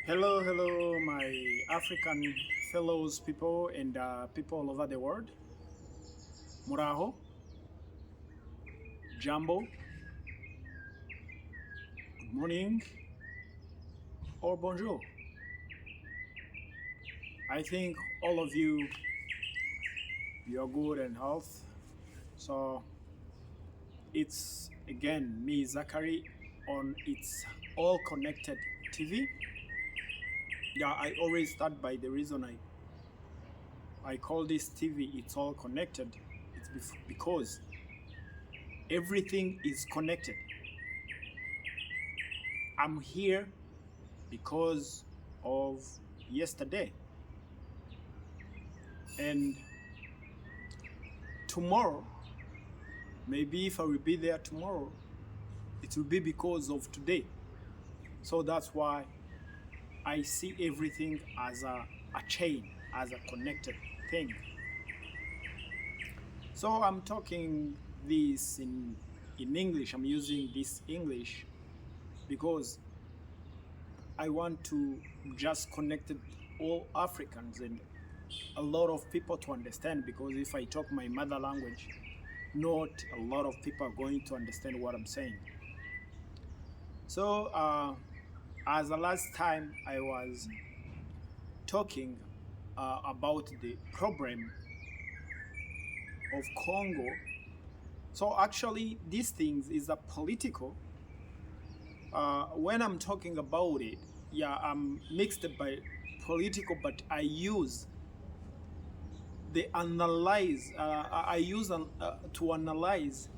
Hello, hello, my African fellows people and people all over the world. Muraho, Jambo, good morning, or bonjour. I think all of you are good and health. So it's again me, Zachary, on It's All Connected TV. Yeah, I always start by the reason I call this TV It's All Connected. It's because everything is connected. I'm here because of yesterday, and tomorrow, maybe if I will be there tomorrow, it will be because of today. So that's why I see everything as a chain, as a connected thing. So I'm talking this in English. I'm using this English because I want to just connect all Africans and a lot of people to understand, because if I talk my mother language, not a lot of people are going to understand what I'm saying. So as the last time I was talking about the problem of Congo, so actually these things is a political. When I'm talking about it, yeah, I'm mixed by political, but I use the analyze. I use to analyze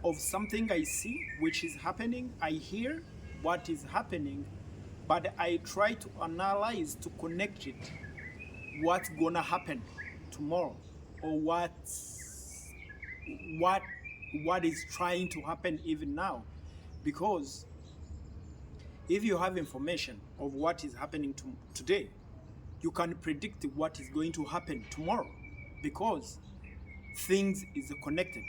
of something I see which is happening. I hear what is happening, but I try to analyze to connect it. What's gonna happen tomorrow, or what what is trying to happen even now, because if you have information of what is happening today, you can predict what is going to happen tomorrow, because things is connected.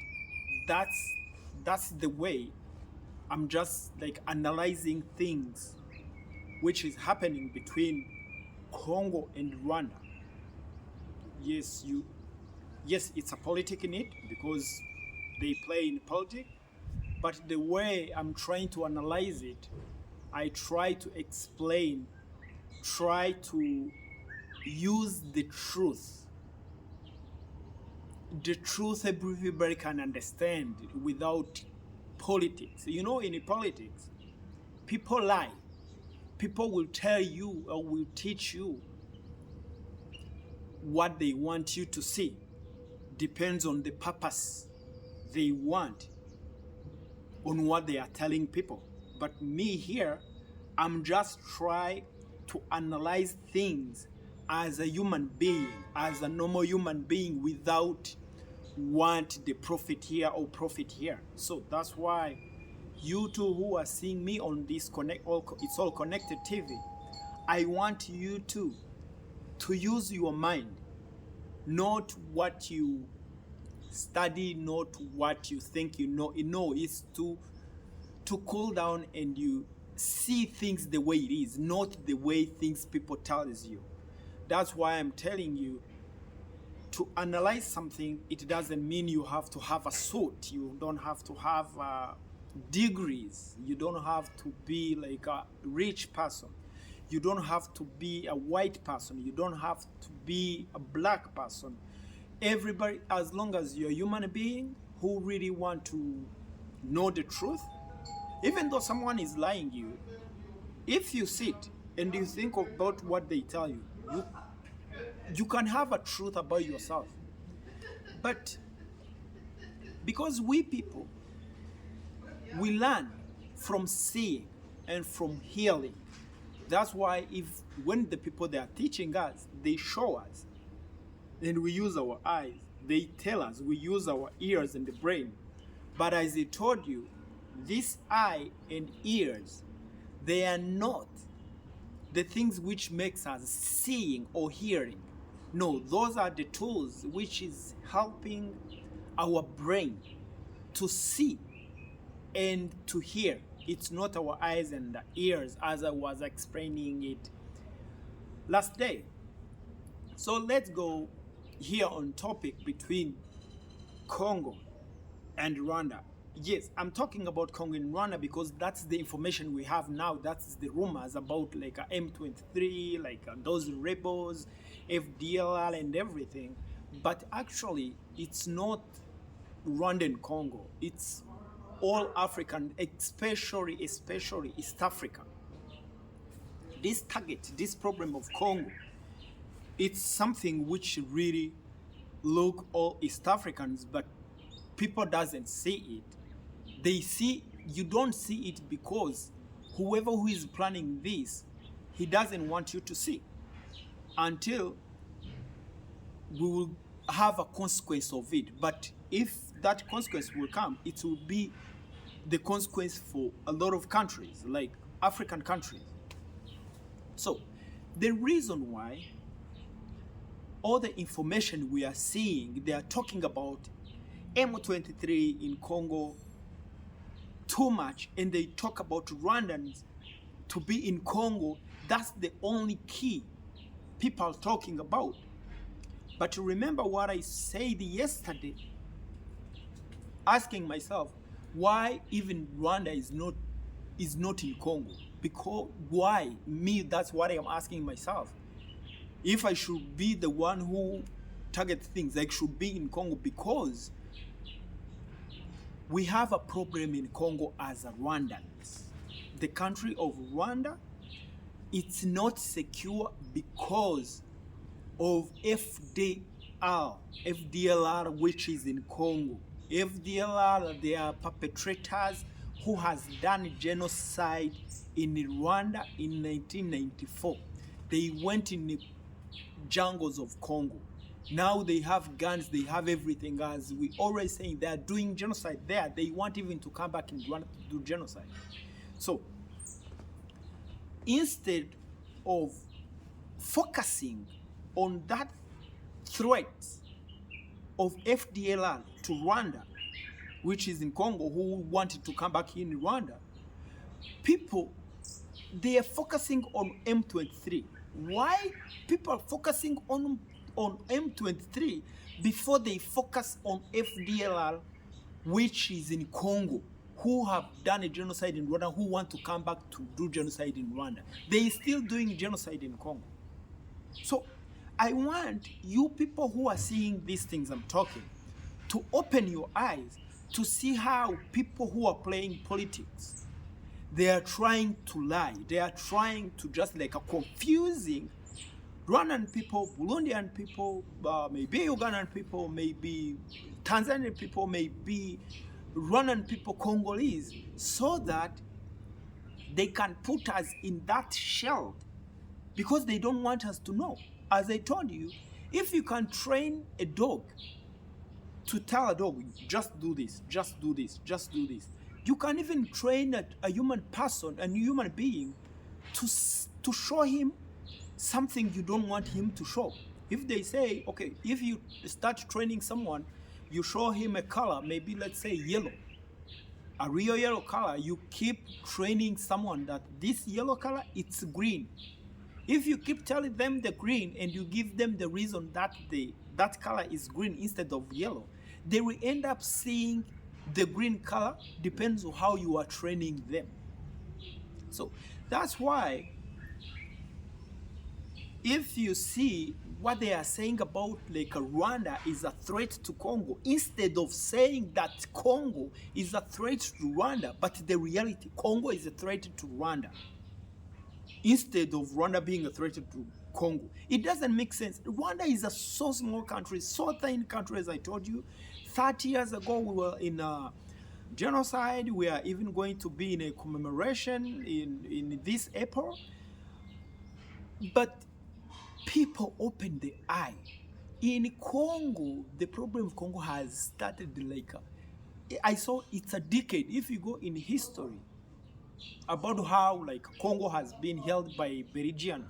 That's the way I'm just like analyzing things which is happening between Congo and Rwanda. Yes, it's a politic in it, because they play in politics, but the way I'm trying to analyze it, I try to explain, try to use the truth everybody can understand without politics. You know, in politics, people lie. People will tell you or will teach you what they want you to see. Depends on the purpose they want, on what they are telling people. But me here, I'm just trying to analyze things as a human being, as a normal human being, without want the profit here or profit here. So that's why you two who are seeing me on this It's All Connected TV, I want you to use your mind, not what you study, not what you think you know. It's to cool down and you see things the way it is, not the way things people tells you. That's why I'm telling you, to analyze something, it doesn't mean you have to have a suit. You don't have to have degrees. You don't have to be like a rich person. You don't have to be a white person. You don't have to be a black person. Everybody, as long as you're a human being who really want to know the truth, even though someone is lying you, if you sit and you think about what they tell you, you can have a truth about yourself. But because we people, we learn from seeing and from hearing. That's why when the people they are teaching us, they show us, and we use our eyes. They tell us, we use our ears and the brain. But as I told you, this eye and ears, they are not the things which makes us seeing or hearing. No, those are the tools which is helping our brain to see and to hear. It's not our eyes and ears, as I was explaining it last day. So let's go here on topic between Congo and Rwanda. Yes, I'm talking about Congo and Rwanda because that's the information we have now. That's the rumors about like M23, like those rebels, FDLR, and everything. But actually, it's not Rwandan Congo. It's all African, especially East Africa. This target, this problem of Congo, it's something which really look all East Africans, but people doesn't see it. They see, you don't see it because whoever who is planning this, he doesn't want you to see until we will have a consequence of it. But if that consequence will come, it will be the consequence for a lot of countries, like African countries. So the reason why all the information we are seeing, they are talking about M23 in Congo too much, and they talk about Rwandans to be in Congo. That's the only key people are talking about. But remember what I said yesterday, asking myself why even Rwanda is not in Congo. Because why? Me, that's what I am asking myself. If I should be the one who targets things, I should be in Congo because we have a problem in Congo as Rwandans. The country of Rwanda, it's not secure because of FDLR, which is in Congo. FDLR, they are perpetrators who has done genocide in Rwanda in 1994. They went in the jungles of Congo. Now they have guns, they have everything. As we always saying, they are doing genocide there. They want even to come back in Rwanda to do genocide. So instead of focusing on that threat of FDLR to Rwanda, which is in Congo, who wanted to come back in Rwanda, people, they are focusing on M23. Why people are focusing on M23 before they focus on FDLR, which is in Congo, who have done a genocide in Rwanda, who want to come back to do genocide in Rwanda? They are still doing genocide in Congo. So I want you people who are seeing these things I'm talking to open your eyes to see how people who are playing politics, they are trying to lie. They are trying to just like a confusing Rwandan people, Burundian people, maybe Ugandan people, maybe Tanzanian people, maybe Rwandan people, Congolese, so that they can put us in that shell because they don't want us to know. As I told you, if you can train a dog to tell a dog, just do this, just do this, just do this, you can even train a human person, a human being, to show him something you don't want him to show. If they say, okay, if you start training someone, you show him a color, maybe let's say yellow, a real yellow color, you keep training someone that this yellow color, it's green. If you keep telling them the green and you give them the reason that that color is green instead of yellow, they will end up seeing the green color, depends on how you are training them. So that's why if you see what they are saying about like Rwanda is a threat to Congo, instead of saying that Congo is a threat to Rwanda, but the reality, Congo is a threat to Rwanda, instead of Rwanda being a threat to Congo. It doesn't make sense. Rwanda is a so small country, so tiny country, as I told you. 30 years ago, we were in a genocide. We are even going to be in a commemoration in this April. But people open the eye. In Congo, the problem of Congo has started like, I saw it's a decade. If you go in history, about how like Congo has been held by a Belgian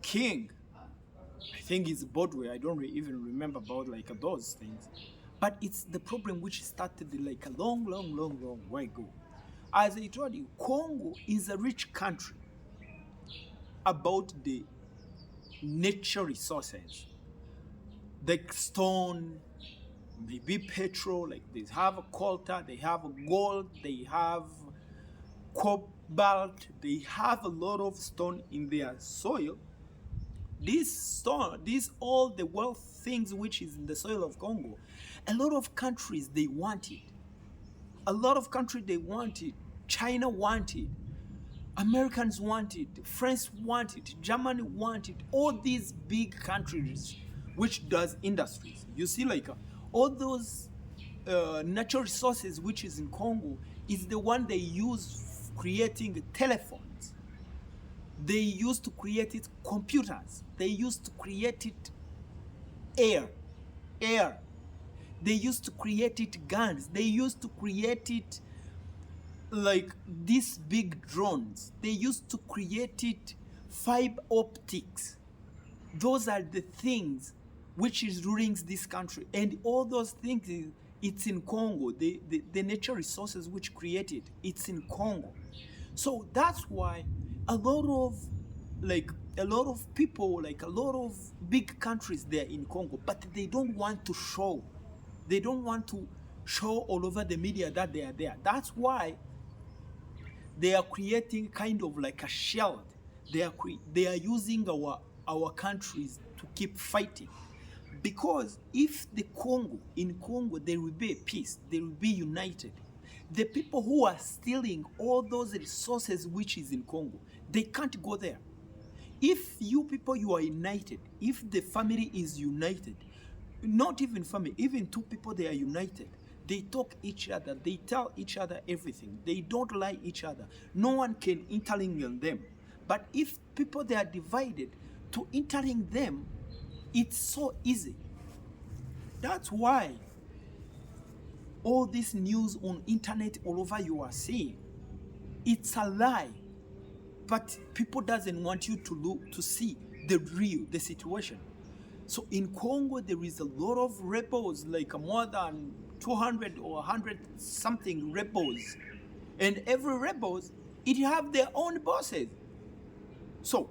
king. I think it's Bodway. I don't even remember about like those things. But it's the problem which started like a long way ago. As I told you, Congo is a rich country about the natural resources, like stone, maybe petrol, like they have a colta, they have gold, they have cobalt, they have a lot of stone in their soil. This stone, these all the wealth things which is in the soil of Congo, a lot of countries they want it. A lot of countries they want it. China want it. Americans want it. France want it. Germany want it. All these big countries which does industries. You see, like all those natural resources which is in Congo is the one they use creating telephones. They used to create it computers. They used to create it air. They used to create it guns. They used to create it like these big drones. They used to create it fiber optics. Those are the things which is ruling this country. And all those things, it's in Congo. The natural resources which create it, it's in Congo. So that's why a lot of people, like a lot of big countries, they're in Congo, but they don't want to show. They don't want to show all over the media that they are there. That's why they are creating kind of like a shield. They are using our countries to keep fighting. Because if in Congo, there will be a peace, they will be united. The people who are stealing all those resources which is in Congo, they can't go there. If you people, you are united, if the family is united, not even family, even two people, they are united. They talk each other, they tell each other everything. They don't lie each other. No one can interlink them. But if people, they are divided, to interlink them, it's so easy. That's why all this news on internet all over you are seeing, it's a lie. But people doesn't want you to look to see the situation. So in Congo, there is a lot of rebels, like more than 200 or 100 something rebels. And every rebels, it have their own bosses. So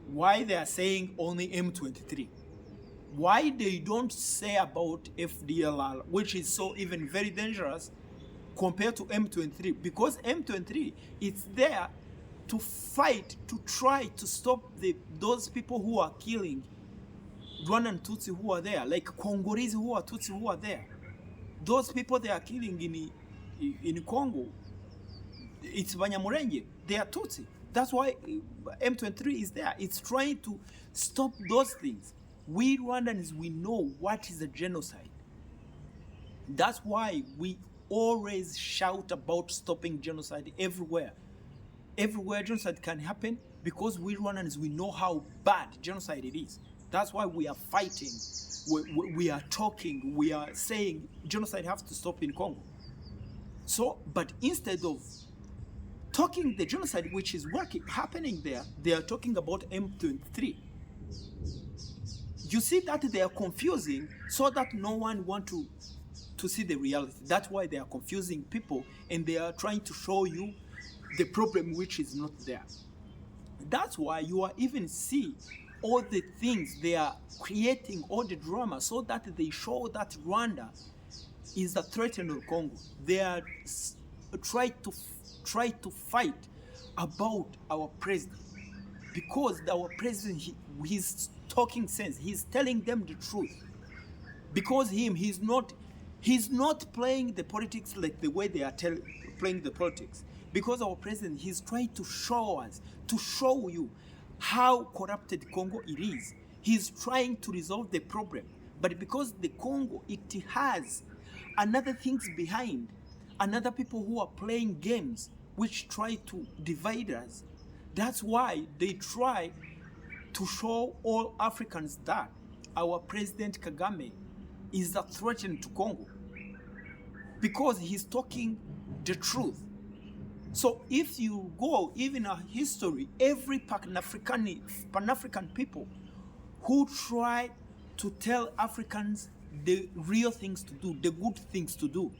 why they are saying only M23? Why they don't say about FDLR, which is so even very dangerous compared to M23? Because M23, it's there to fight, to try to stop those people who are killing Rwandan Tutsi who are there, like Congolese who are Tutsi who are there. Those people they are killing in Congo, it's Banyamulenge, they are Tutsi. That's why M23 is there. It's trying to stop those things. We Rwandans, we know what is a genocide. That's why we always shout about stopping genocide everywhere. Everywhere genocide can happen, because we Rwandans, we know how bad genocide it is. That's why we are fighting, we are talking, we are saying genocide has to stop in Congo. So, but instead of talking the genocide which is happening there, they are talking about M23. You see that they are confusing so that no one want to see the reality. That's why they are confusing people, and they are trying to show you the problem which is not there. That's why you are even see all the things they are creating, all the drama, so that they show that Rwanda is a threat in Congo. They are try to fight about our president, because our president, he's talking sense. He's telling them the truth. Because he's not playing the politics like the way they are playing the politics. Because our president, he's trying to show us, to show you how corrupted Congo it is. He's trying to resolve the problem. But because the Congo, it has another things behind, another people who are playing games which try to divide us. That's why they try to show all Africans that our President Kagame is a threat to Congo, because he's talking the truth. So if you go even a history, every Pan-African people who try to tell Africans the real things to do, the good things to do,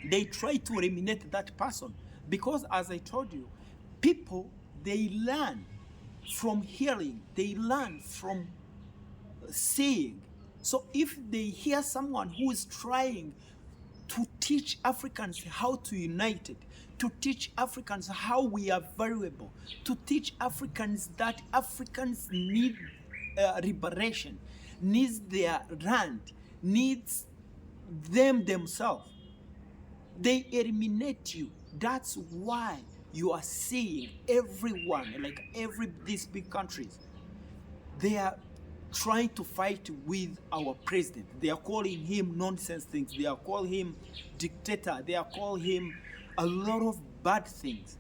they try to eliminate that person. Because as I told you, people, they learn from hearing, they learn from seeing. So if they hear someone who is trying to teach Africans how to unite it, to teach Africans how we are valuable, to teach Africans that Africans need liberation, needs their land, needs them themselves, they eliminate you. That's why you are seeing everyone, like these big countries, they are trying to fight with our president. They are calling him nonsense things. They are calling him dictator. They are calling him a lot of bad things.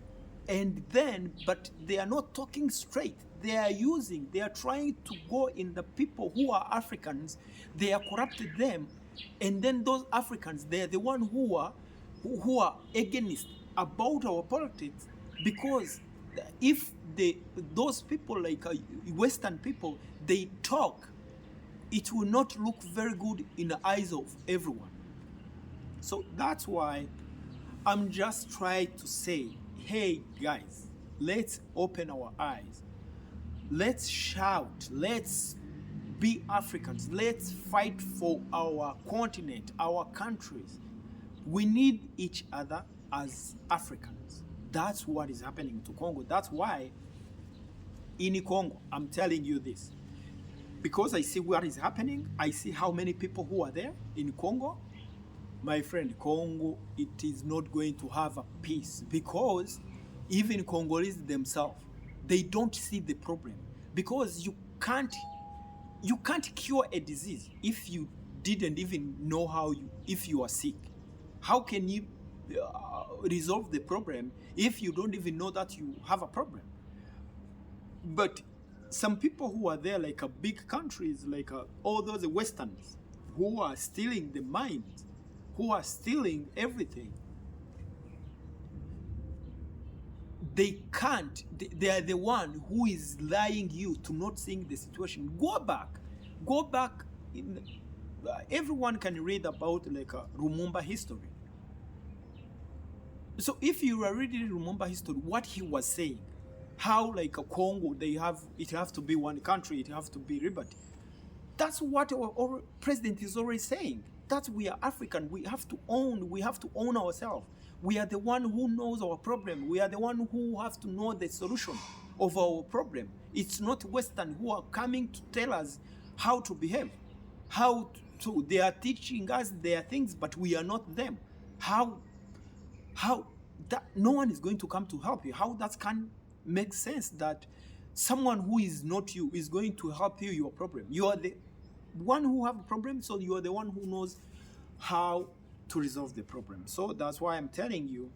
And then, but they are not talking straight. They are trying to go in the people who are Africans. They are corrupted them. And then those Africans, they are the one who are against about our politics, because if those people like Western people, they talk, it will not look very good in the eyes of everyone. So that's why I'm just trying to say, hey guys, let's open our eyes. Let's shout. Let's be Africans. Let's fight for our continent, our countries. We need each other as Africans. That's what is happening to Congo. That's why in Congo, I'm telling you this. Because I see what is happening, I see how many people who are there in Congo. My friend, Congo, it is not going to have a peace, because even Congolese themselves, they don't see the problem. Because you can't cure a disease if you didn't even know if you are sick. How can you resolve the problem if you don't even know that you have a problem? But some people who are there, like big countries, like all those Westerns, who are stealing the minds, who are stealing everything, they can't. They are the one who is lying you to not seeing the situation. Go back. Everyone can read about like Lumumba history. So if you are reading Lumumba history, what he was saying, how like a Congo, it have to be one country, it have to be liberty. That's what our president is already saying. That we are African, we have to own ourselves. We are the one who knows our problem. We are the one who have to know the solution of our problem. It's not Western who are coming to tell us how to behave, they are teaching us their things, but we are not them. How that no one is going to come to help you? How that can make sense that someone who is not you is going to help you your problem? You are the one who have a problem, so you are the one who knows how to resolve the problem. So that's why I'm telling you,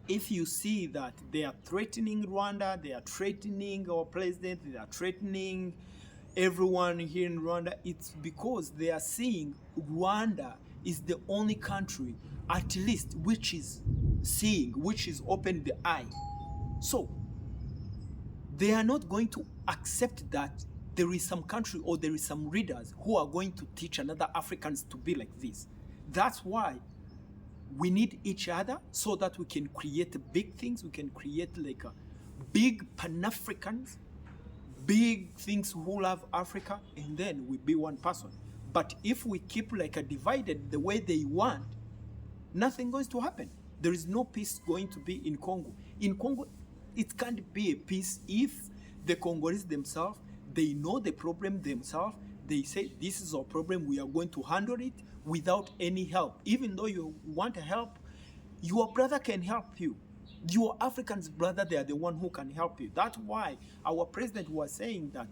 if you see that they are threatening Rwanda, they are threatening our president, they are threatening everyone here in Rwanda, it's because they are seeing Rwanda is the only country, at least, which is seeing, which is open the eye. So they are not going to accept that there is some country or there is some readers who are going to teach another Africans to be like this. That's why we need each other, so that we can create big things. We can create like a big Pan-Africans, big things who love Africa, and then we be one person. But if we keep like a divided the way they want, nothing going to happen. There is no peace going to be in Congo. In Congo, it can't be a peace if the Congolese themselves, they know the problem themselves. They say, this is our problem, we are going to handle it without any help. Even though you want help, your brother can help you. Your African's brother, they are the one who can help you. That's why our president was saying that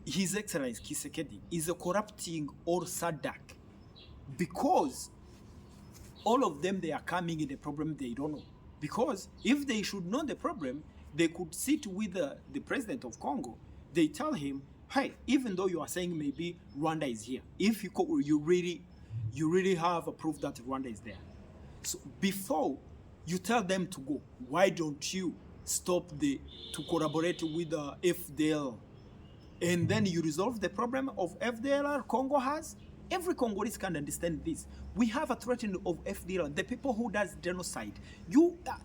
His Excellency Tshisekedi is corrupting all SADC, because all of them, they are coming in a problem they don't know. Because if they should know the problem, they could sit with the president of Congo. They tell him, hey, even though you are saying maybe Rwanda is here, if you really have a proof that Rwanda is there. So before you tell them to go, why don't you stop to collaborate with the FDL? And then you resolve the problem of FDLR Congo has, Every Congolese can understand this. We have a threat of FDL, the people who does genocide.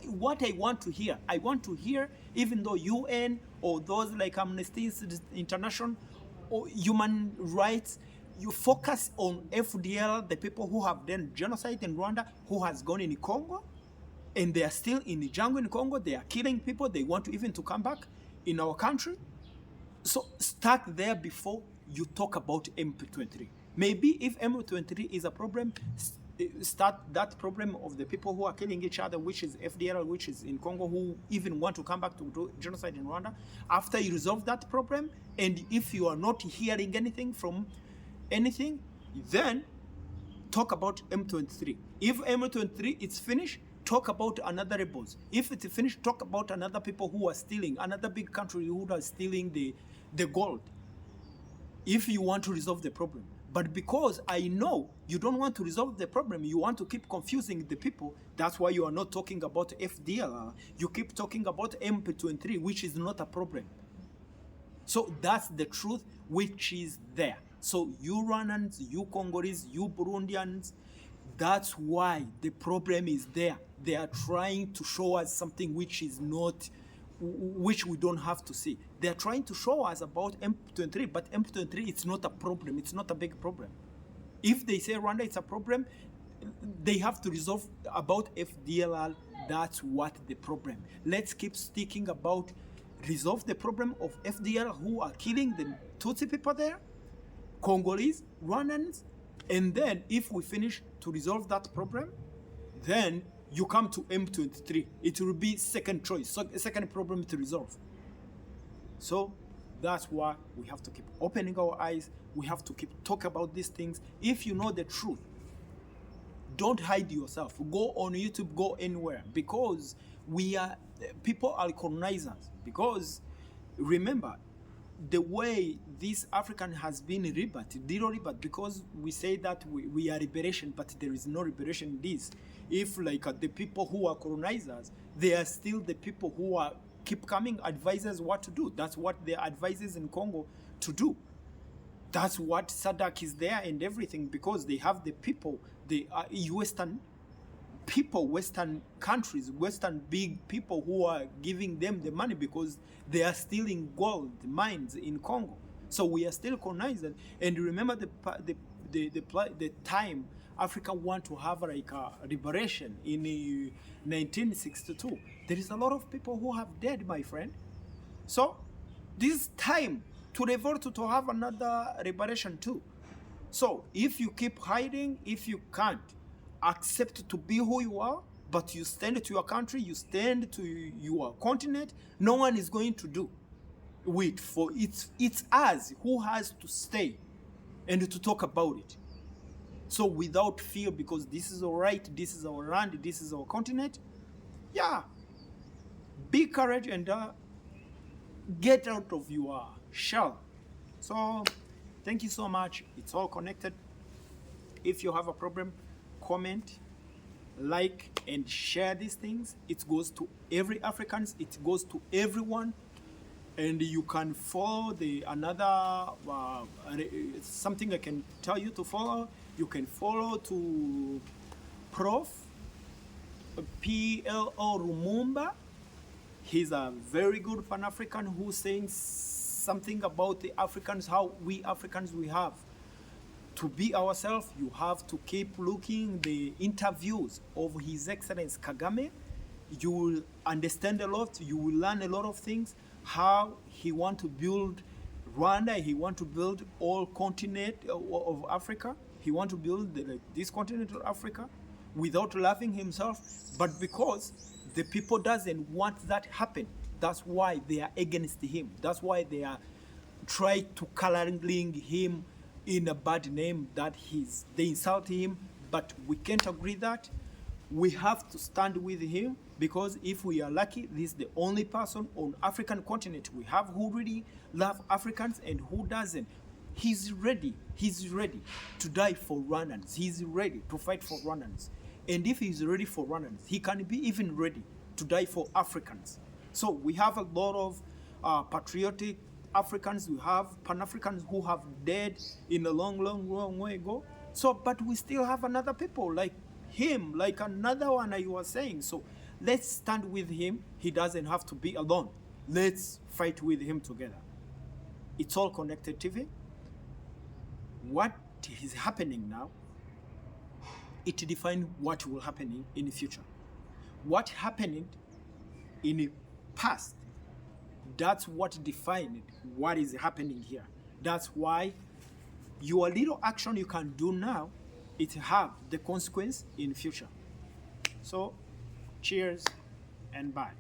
What I want to hear, even though UN or those like Amnesty International or human rights, you focus on FDL, the people who have done genocide in Rwanda, who has gone in Congo, and they are still in the jungle in Congo. They are killing people. They want to even to come back in our country. So start there before you talk about M23. Maybe if M23 is a problem, start that problem of the people who are killing each other, which is FDL, which is in Congo, who even want to come back to do genocide in Rwanda. After you resolve that problem, and if you are not hearing anything from anything, then talk about M23. If M23 is finished, talk about another rebels. If it's finished, talk about another people who are stealing, another big country who are stealing the gold. If you want to resolve the problem. But because I know you don't want to resolve the problem, you want to keep confusing the people, that's why you are not talking about FDLR. You keep talking about M23, which is not a problem. So that's the truth which is there. So you Rwandans, you Congolese, you Burundians, that's why the problem is there. They are trying to show us something which is not, which we don't have to see. They are trying to show us about M23, but M23, it's not a problem. It's not a big problem. If they say Rwanda is a problem, they have to resolve about FDLR. That's what the problem. Let's keep sticking about resolve the problem of FDLR who are killing the Tutsi people there, Congolese, Rwandans, and then if we finish to resolve that problem, then you come to M23. It will be second choice, so second problem to resolve. So that's why we have to keep opening our eyes. We have to keep talking about these things. If you know the truth, don't hide yourself. Go on YouTube, go anywhere, because people are colonizers. Because remember, the way this African has been rebirthed, because we say that we are liberation, but there is no liberation in this. If like the people who are colonizers, they are still the people who are keep coming advisors what to do. That's what the advisors in Congo to do. That's what SADC is there and everything, because they have the people, the Western people, Western countries, Western big people who are giving them the money because they are stealing gold mines in Congo. So we are still colonized. And remember the time Africa want to have like a liberation in 1962. There is a lot of people who have died, my friend. So this time to revert to have another liberation too. So if you keep hiding, if you can't accept to be who you are, but you stand to your country, you stand to your continent, no one is going to do it for it's us who has to stay and to talk about it. So without fear, because this is our right, this is our land, this is our continent. Yeah, be courage and get out of your shell. So thank you so much. It's all connected. If you have a problem, comment, like, and share these things. It goes to every Africans. It goes to everyone. And you can follow something I can tell you to follow. You can follow to Prof. PLO Lumumba. He's a very good Pan-African who's saying something about the Africans, how we Africans, we have to be ourselves. You have to keep looking the interviews of His Excellency Kagame. You will understand a lot. You will learn a lot of things. How he want to build Rwanda. He want to build all continent of Africa. He want to build this continent of Africa without loving himself. But because the people doesn't want that happen, that's why they are against him. That's why they are trying to coloring him in a bad name that they insult him. But we can't agree that. We have to stand with him, because if we are lucky, this is the only person on African continent we have who really love Africans and who doesn't. He's ready to die for Rwandans. He's ready to fight for Rwandans. And if he's ready for Rwandans, he can be even ready to die for Africans. So we have a lot of patriotic Africans, we have Pan-Africans who have died in a long, long, long way ago. So, but we still have another people like him, like another one you were saying. So let's stand with him. He doesn't have to be alone. Let's fight with him together. It's all connected TV. What is happening now, it defines what will happen in the future. What happened in the past, that's what defined what is happening here. That's why your little action you can do now, it have the consequence in the future. So cheers and bye.